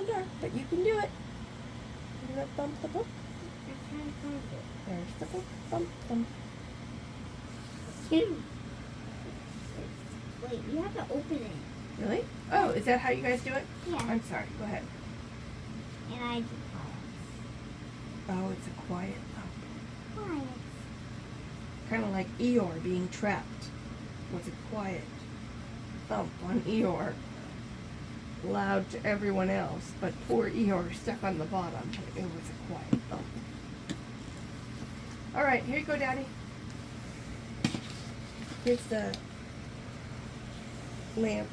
dark, but you can do it. You're gonna thump the book. I can't find it. There's the book. Thump, thump. Wait, you have to open it. Really? Oh, is that how you guys do it? Yeah. I'm sorry. Go ahead. And I do quiet. Oh, it's a quiet thump. Quiet. Kind of like Eeyore being trapped. Was a quiet thump on Eeyore. Loud to everyone else, but poor Eeyore stuck on the bottom. It was a quiet thump. All right, here you go, Daddy. Here's the lamp.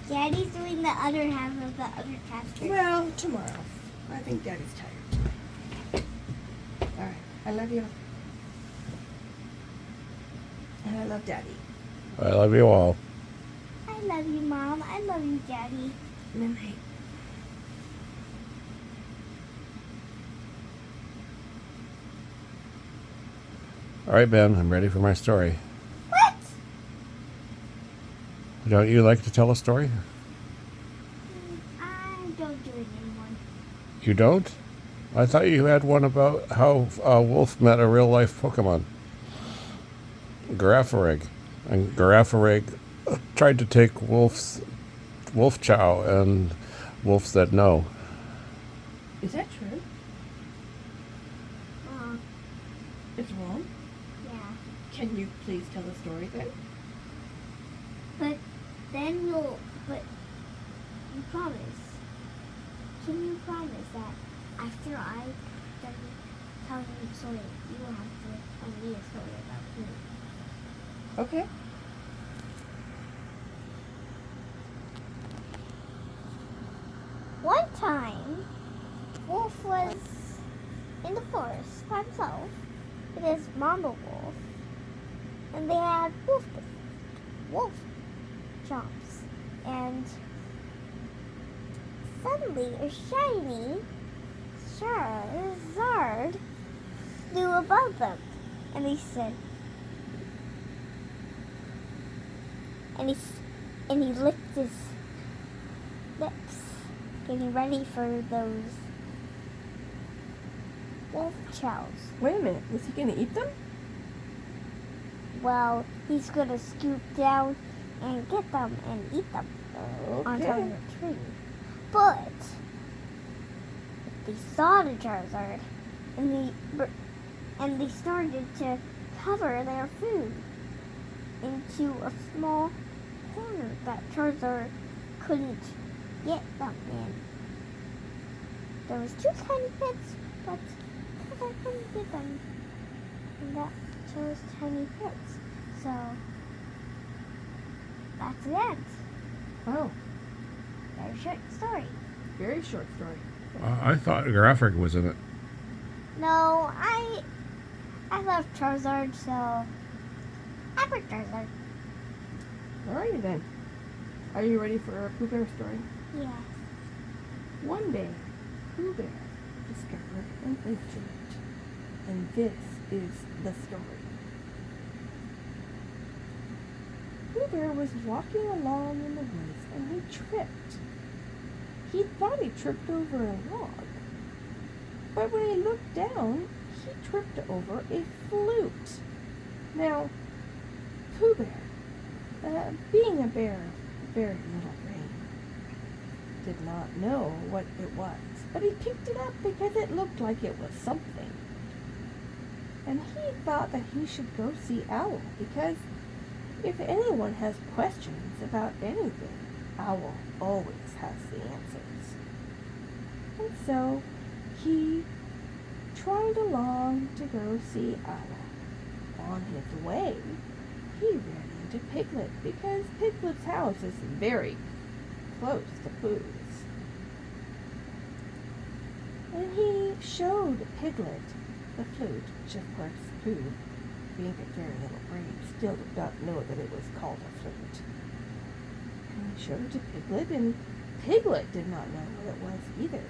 Daddy's doing the other half of the other chapter. Well, tomorrow. I think Daddy's tired. All right, I love you. And I love Daddy. I love you all. I love you, Mom. I love you, Daddy. Good night. All right, Ben, I'm ready for my story. What? Don't you like to tell a story? I don't do it anymore. You don't? I thought you had one about how Wolf met a real-life Pokemon. Girafarig. And Girafarig tried to take Wolf Chow, and Wolf said no. Is that true? It's wrong? Yeah. Can you please tell the story then? But then but you promise. Can you promise that after I done telling you the story, you will have to tell me a story about me? Okay. One time, Wolf was in the forest by himself with his mama wolf, and they had wolf jumps, and suddenly a shiny Charizard flew above them, and he said, and he licked his lips, getting ready for those wolf chows. Wait a minute. Was he going to eat them? Well, he's gonna scoop down and get them and eat them on top of Okay. the tree. But they saw the Charizard, and they started to cover their food into a small corner that Charizard couldn't get them in. There was 2 tiny pits, but Charizard couldn't get them in those tiny pits. So that's the end. Oh, Very short story. very short story. I thought Girafarig was in it. No, I love Charizard, so I picked Charizard. Alrighty then. Are you ready for a Pooh Bear story? Yes. One day, Pooh Bear discovered an instrument. And this is the story. Pooh Bear was walking along in the woods and he tripped. He thought he tripped over a log. But when he looked down, he tripped over a flute. Now, Pooh Bear, being a bear of very little brain, did not know what it was, but he picked it up because it looked like it was something. And he thought that he should go see Owl, because if anyone has questions about anything, Owl always has the answers. And so he trotted along to go see Owl. On his way, he ran into Piglet, because Piglet's house is very close to Pooh's. And he showed Piglet the flute, which of course Pooh, being a very little brain, still did not know that it was called a flute. And he showed it to Piglet, and Piglet did not know what it was either.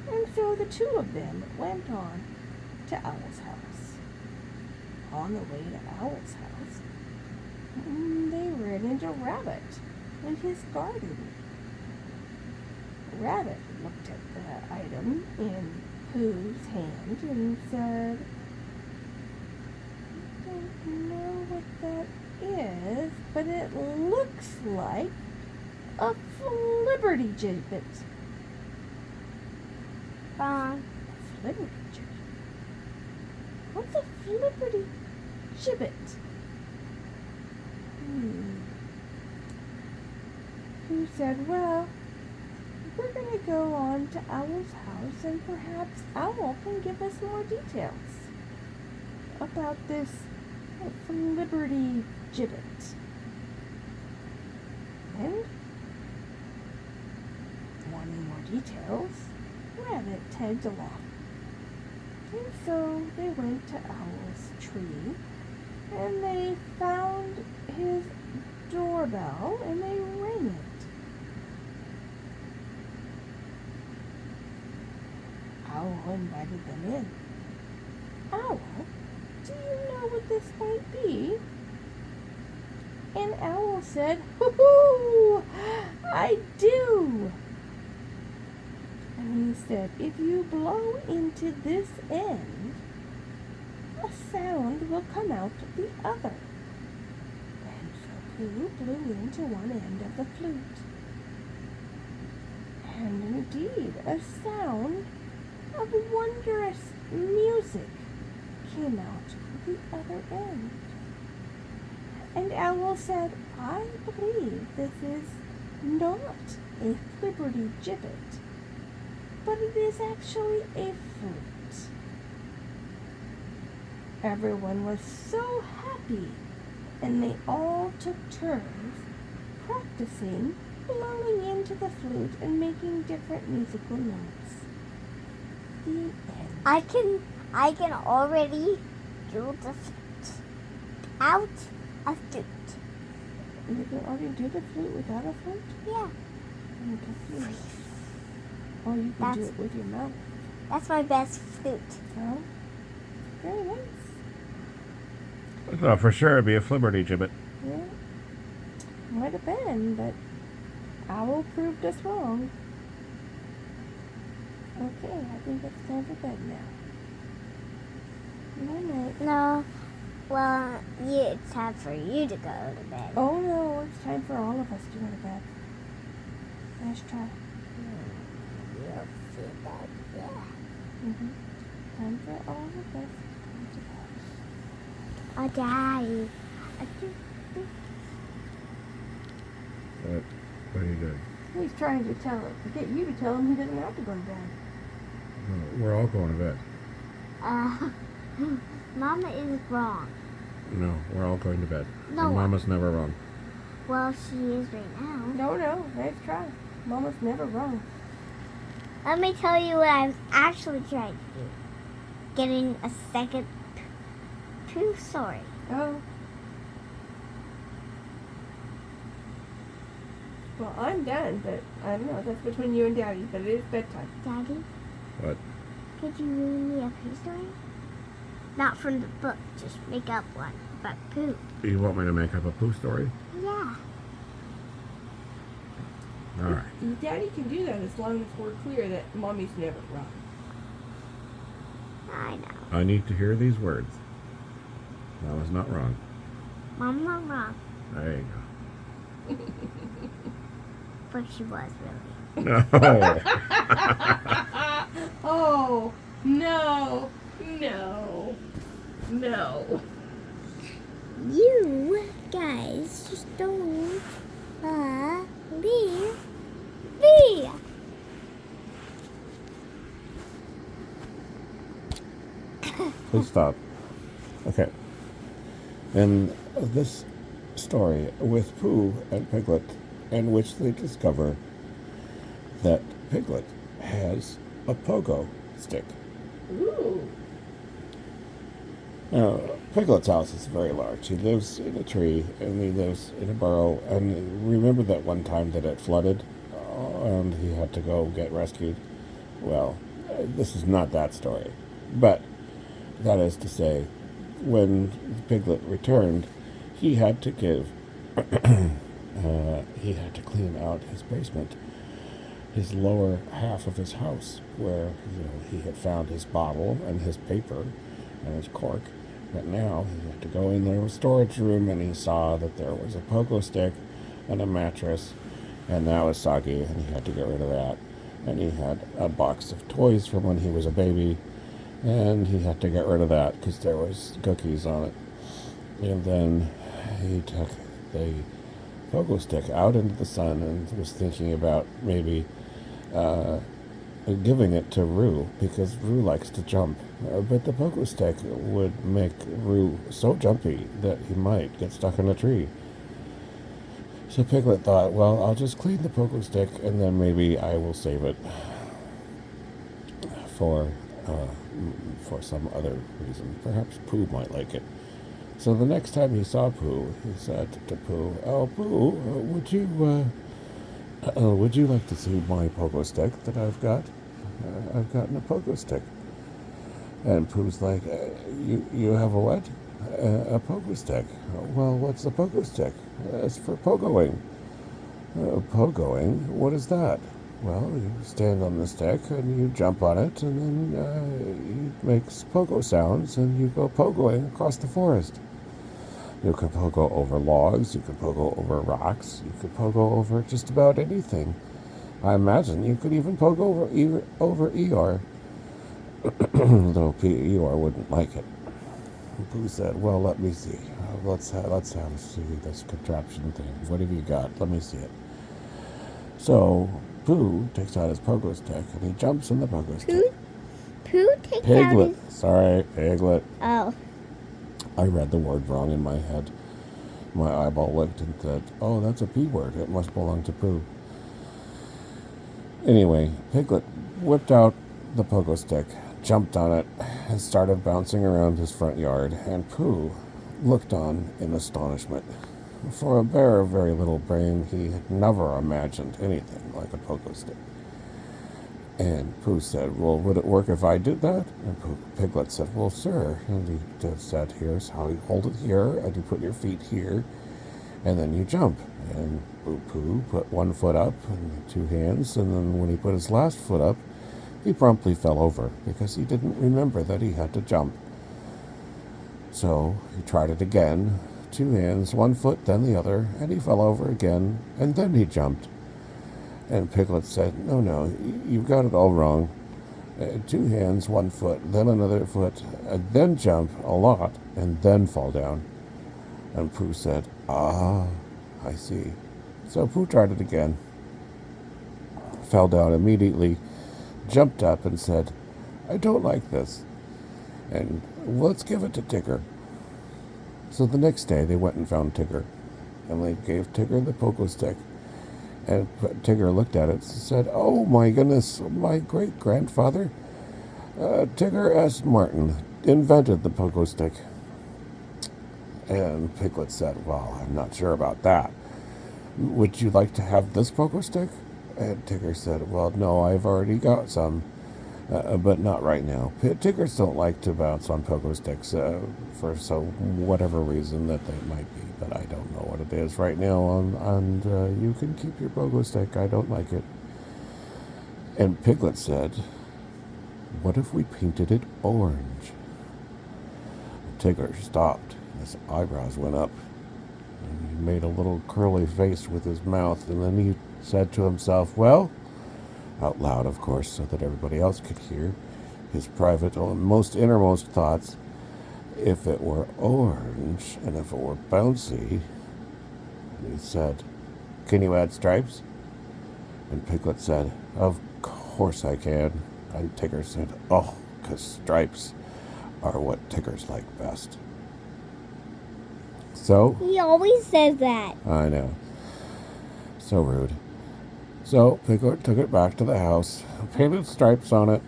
And so the two of them went on to Owl's house. On the way to Owl's house, they ran into Rabbit in his garden. Rabbit looked at the item in Pooh's hand and said, I don't know what that is, but it looks like a flibberty gibbet. Wrong. Flibberty gibbet? What's a flibberty gibbet? Who said, well, we're going to go on to Owl's house and perhaps Owl can give us more details about this flibberty gibbet. And, wanting more details, Rabbit tagged along. And so they went to Owl's tree, and they found his doorbell, and they rang it. Owl invited them in. Owl, do you know what this might be? And Owl said, hoo-hoo, I do. And he said, if you blow into this end, a sound will come out of the other. And so Pooh blew into one end of the flute. And indeed, a sound of wondrous music came out of the other end. And Owl said, I believe this is not a flibberty gibbet, but it is actually a flute. Everyone was so happy, and they all took turns practicing blowing into the flute and making different musical notes. The end. I can already do the flute out a flute. You can already do the flute without a flute? Yeah. I'm confused. Or you can do it with your mouth. That's my best flute. Oh, very nice. Oh, for sure, it'd be a flibberty gibbet. Yeah, might have been, but Owl proved us wrong. Okay, I think it's time for bed now. Night night. No. Well, it's time for you to go to bed. Oh no, it's time for all of us to go to bed. Nice try. You'll see that, yeah. Time for all of us to go to bed. Oh, Daddy. What are you doing? He's trying to get you to tell him he doesn't have to go to bed. No, we're all going to bed. Mama is wrong. No, we're all going to bed. No. And Mama's never wrong. Well, she is right now. No, nice try. Mama's never wrong. Let me tell you what I was actually trying to do. Getting a second Pooh story. Oh. Well, I'm done, but I don't know. That's between you and Daddy, but it is bedtime. Daddy, What? could you read me a Pooh story? Not from the book, just make up one, but Pooh. You want me to make up a Pooh story? Yeah. All right. Daddy can do that as long as we're clear that Mommy's never wrong. I know. I need to hear these words. Mama's not wrong. Mama wrong, There you but she was really. go. No. Oh, no. You guys just don't believe me. Please stop. Okay. In this story with Pooh and Piglet, in which they discover that Piglet has a pogo stick. Ooh. Now, Piglet's house is very large. He lives in a tree, and he lives in a burrow. And remember that one time that it flooded, and he had to go get rescued? Well, this is not that story. But that is to say, when Piglet returned, he had to he had to clean out his basement. his lower half of his house, where he had found his bottle and his paper and his cork. But now he had to go in the storage room, and he saw that there was a pogo stick and a mattress, and that was soggy, and he had to get rid of that. And he had a box of toys from when he was a baby, and he had to get rid of that because there was cookies on it. And then he took the pogo stick out into the sun and was thinking about maybe giving it to Roo, because Roo likes to jump. But the pogo stick would make Roo so jumpy that he might get stuck in a tree. So Piglet thought, well, I'll just clean the pogo stick, and then maybe I will save it for some other reason. Perhaps Pooh might like it. So the next time he saw Pooh, he said to Pooh, "Oh, Pooh, would you like to see my pogo stick that I've got? I've gotten a pogo stick." And Pooh's like, "You have a what?" "A pogo stick." "Well, what's a pogo stick?" "It's for pogoing." "Pogoing? What is that?" "Well, you stand on the stick and you jump on it, and then it makes pogo sounds, and you go pogoing across the forest. You can pogo over logs, you can pogo over rocks, you could pogo over just about anything. I imagine you could even pogo over Eeyore." Though Eeyore wouldn't like it. Pooh said, "Well, let me see. Let's see this contraption thing. What have you got? Let me see it." So Pooh takes out his pogo stick and he jumps in the pogo stick. Pooh takes Piglet. out his... Sorry, Piglet. Oh. I read the word wrong in my head. My eyeball looked and said, "Oh, that's a P word. It must belong to Pooh." Anyway, Piglet whipped out the pogo stick, jumped on it, and started bouncing around his front yard, and Pooh looked on in astonishment. For a bear of very little brain, he had never imagined anything like a pogo stick. And Pooh said, "Well, would it work if I did that?" And Piglet said, "Well, sir." And he just said, "Here's how you hold it here, and you put your feet here, and then you jump." And Pooh put one foot up and 2 hands, and then when he put his last foot up, he promptly fell over because he didn't remember that he had to jump. So he tried it again, 2 hands, 1 foot, then the other, and he fell over again, and then he jumped. And Piglet said, No, you've got it all wrong. 2 hands, 1 foot, then another foot, and then jump a lot, and then fall down." And Pooh said, "Ah, I see." So Pooh tried it again, fell down immediately, jumped up and said, "I don't like this, and let's give it to Tigger." So the next day they went and found Tigger, and they gave Tigger the pogo stick. And Tigger looked at it and said, "Oh my goodness, my great-grandfather, Tigger S. Martin, invented the pogo stick." And Piglet said, "Well, I'm not sure about that. Would you like to have this pogo stick?" And Tigger said, "Well, no, I've already got some, but not right now." Tiggers don't like to bounce on pogo sticks for whatever reason that they might be, but I don't know what it is right now. And you can keep your pogo stick. I don't like it. And Piglet said, "What if we painted it orange?" Tigger stopped. His eyebrows went up. And he made a little curly face with his mouth, and then he said to himself, "Well," out loud, of course, so that everybody else could hear his private, most innermost thoughts, "If it were orange, and if it were bouncy," he said, "Can you add stripes?" And Piglet said, "Of course I can." And Tigger said, "Oh, 'cause stripes are what Tiggers like best." So, He always says that. I know. So rude. So Piglet took it back to the house, painted stripes on it,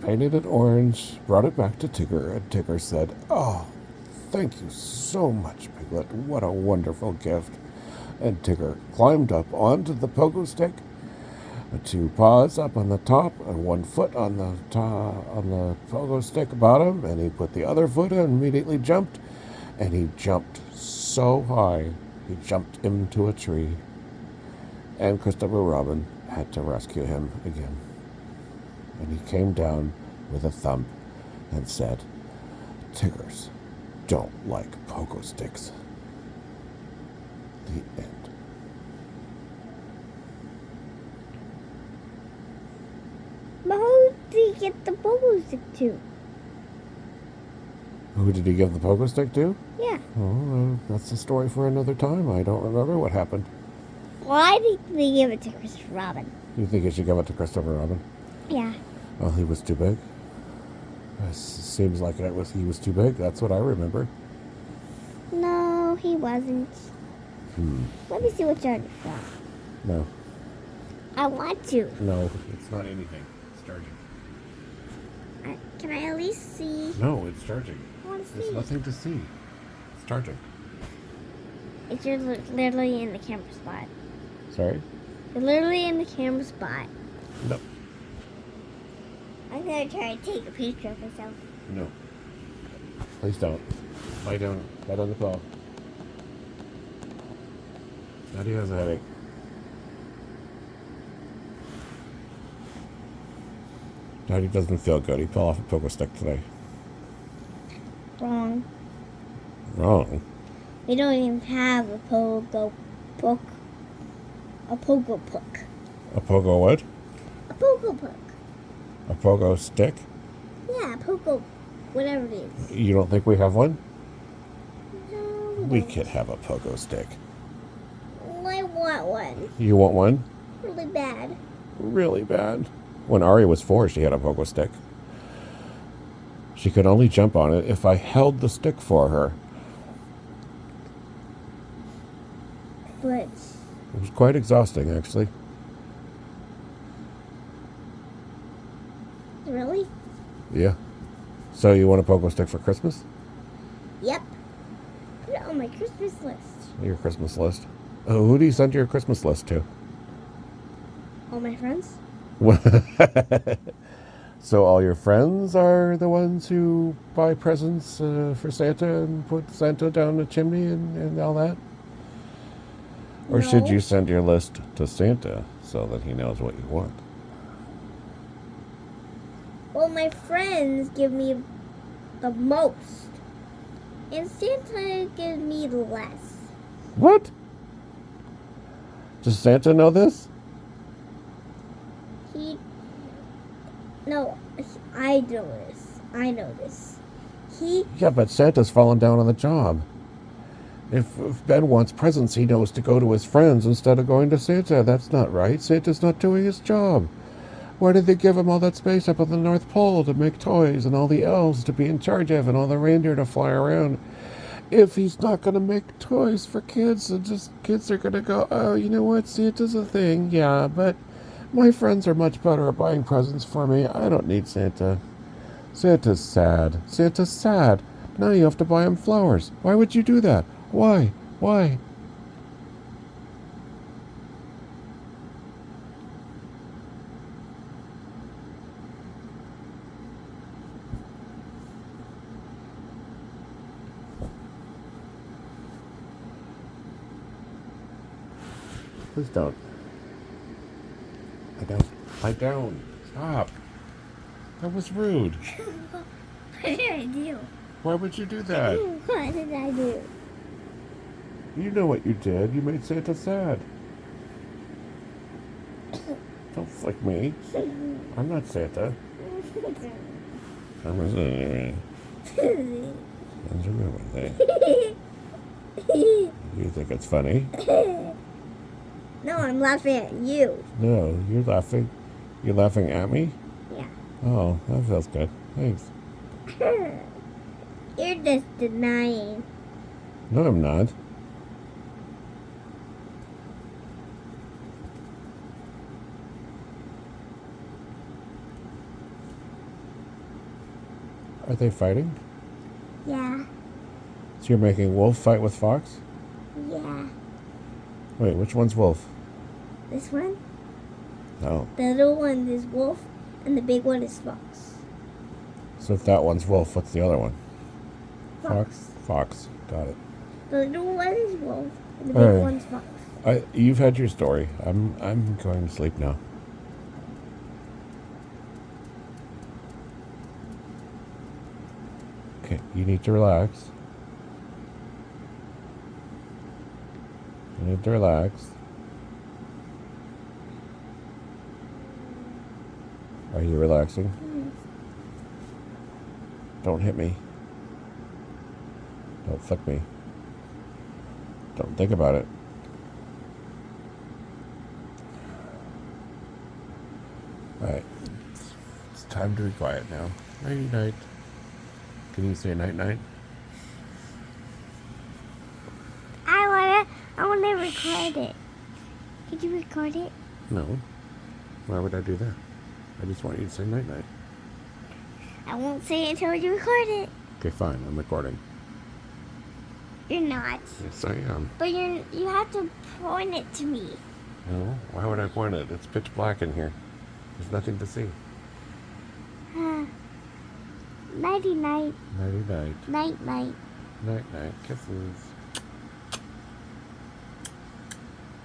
painted it orange, brought it back to Tigger, and Tigger said, "Oh, thank you so much, Piglet. What a wonderful gift." And Tigger climbed up onto the pogo stick, 2 paws up on the top and 1 foot on the pogo stick bottom, and he put the other foot in and immediately jumped, and he jumped so high he jumped into a tree. And Christopher Robin had to rescue him again. And he came down with a thump and said, "Tigers don't like pogo sticks." The end. But who did he get the pogo stick to? Who did he give the pogo stick to? Yeah. Oh, that's a story for another time. I don't remember what happened. Why did they give it to Christopher Robin? You think you should give it to Christopher Robin? Yeah. Well, he was too big. It seems like he was too big. That's what I remember. No, he wasn't. Let me see what's on your phone. No. I want to. No, it's not anything. It's charging. Can I at least see? No, it's charging. I want to There's see. nothing to see. It's charging. It's just literally in the camera spot. Sorry? You're literally in the camera spot. No. I'm gonna try to take a picture of myself. No. Please don't. Lie down. Lie on the pillow. Daddy has a headache. Daddy doesn't feel good. He fell off a pogo stick today. Wrong. Wrong. We don't even have a pogo book. A pogo book. A pogo what? A pogo book. A pogo stick? Yeah, pogo, whatever it is. You don't think we have one? No, We don't. could have a pogo stick. I want one. You want one? Really bad. Really bad. When Ari was 4, she had a pogo stick. She could only jump on it if I held the stick for her. But It was quite exhausting, actually. really? Yeah. So you want a pogo stick for Christmas? Yep. Put it on my Christmas list. Your Christmas list. Oh, who do you send your Christmas list to? All my friends? So all your friends are the ones who buy presents for Santa and put Santa down the chimney and all that? Or should No. you send your list to Santa so that he knows what you want? Well, my friends give me the most. And Santa gives me the less. What? Does Santa know this? No, I know this. I know this. Yeah, but Santa's fallen down on the job. If Ben wants presents, he knows to go to his friends instead of going to Santa. That's not right. Santa's not doing his job. Why did they give him all that space up on the North Pole to make toys and all the elves to be in charge of and all the reindeer to fly around? If he's not going to make toys for kids, and just kids are going to go, oh, you know what, Santa's a thing. Yeah, but my friends are much better at buying presents for me. I don't need Santa. Santa's sad. Santa's sad. Now you have to buy him flowers. Why would you do that? Why? Why? Please don't. Lie down. Lie down. Stop. That was rude. What did I do? Why would you do that? What did I do? You know what you did. You made Santa sad. Don't flick me. I'm not Santa. I'm a You think it's funny? No, I'm laughing at you. No, you're laughing. You're laughing at me? Yeah. Oh, that feels good. Thanks. You're just denying. No, I'm not. Are they fighting? Yeah. So you're making Wolf fight with Fox? Yeah. Wait, which one's Wolf? This one? No. The little one is wolf, and the big one is fox. So if that one's Wolf, what's the other one? Fox. Fox. Got it. The little one is wolf, and the All big right. one's fox. You've had your story. I'm going to sleep now. Okay, you need to relax. You need to relax. Are you relaxing? Don't hit me. Don't flick me. Don't think about it. Alright. It's time to be quiet now. Nighty night. Can you say night night? I wanna record it. Did you record it? No. Why would I do that? I just want you to say night night. I won't say it until you record it. Okay, fine. I'm recording. You're not. Yes, I am. But you have to point it to me. No. Why would I point it? It's pitch black in here. There's nothing to see. Nighty night. Nighty night. Night night. Night night. Kisses.